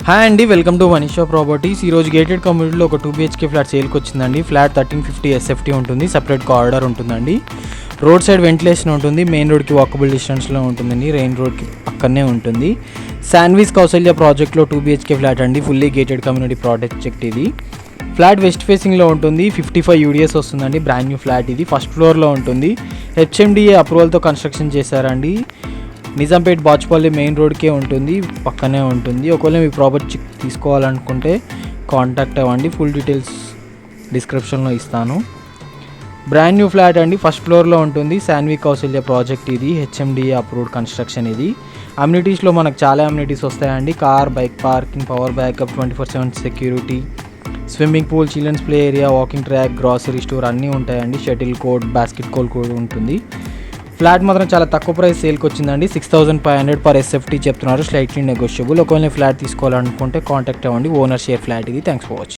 Hi అండి, welcome to Manisha properties. ఈరోజు gated కమ్యూనిటీలో ఒక 2 BHK ఫ్లాట్ సేల్కి వచ్చిందండి. ఫ్లాట్ 1350 SFT ఉంటుంది, సపరేట్ కార్డర్ ఉంటుందండి. రోడ్ సైడ్ వెంటిలేషన్ ఉంటుంది, మెయిన్ రోడ్కి వాకబుల్ డిస్టెన్స్లో ఉంటుందండి, రెయిన్ రోడ్కి పక్కనే ఉంటుంది. శాండ్విచ్ కౌసల్య ప్రాజెక్ట్లో 2 BHK ఫ్లాట్ అండి, ఫుల్లీ గేటెడ్ కమ్యూనిటీ ప్రాజెక్ట్ ఇది. ఫ్లాట్ వెస్ట్ ఫేసింగ్లో ఉంటుంది, 55 UDS వస్తుందండి. బ్రాండ్ న్యూ ఫ్లాట్ ఇది, ఫస్ట్ ఫ్లోర్లో ఉంటుంది. HMDA అప్రూవల్తో కన్స్ట్రక్షన్ చేశారండి. నిజాంపేట్ బాచుపల్లి మెయిన్ రోడ్కే ఉంటుంది, పక్కనే ఉంటుంది. ఒకవేళ మీ ప్రాపర్టీ తీసుకోవాలనుకుంటే కాంటాక్ట్ అవ్వండి, ఫుల్ డీటెయిల్స్ డిస్క్రిప్షన్లో ఇస్తాను. బ్రాండ్ న్యూ ఫ్లాట్ అండి, ఫస్ట్ ఫ్లోర్లో ఉంటుంది. శాండ్విచ్ కౌసల్య ప్రాజెక్ట్ ఇది, HMDA అప్రూవ్డ్ కన్స్ట్రక్షన్ ఇది. అమ్యూనిటీస్లో మనకు చాలా అమ్యూనిటీస్ వస్తాయండి. Car, bike parking, power backup, 24/7 security, swimming pool, children's play area, walking track, grocery store అన్నీ ఉంటాయండి. షటిల్ కోర్ట్, బాస్కెట్ కూడా ఉంటుంది. ఫ్లాట్ మాత్రం చాలా తక్కువ ప్రైస్ సేల్కి వచ్చిందండి. 6500 per SFT చెప్తున్నారు, స్లైట్లీ నెగోషియబుల్. ఒకవేళ ఫ్లాట్ తీసుకోవాలనుకుంటే కాంటాక్ట్ అవ్వండి. ఓనర్ షేర్ ఫ్లాట్ ఇది. Thanks for watching.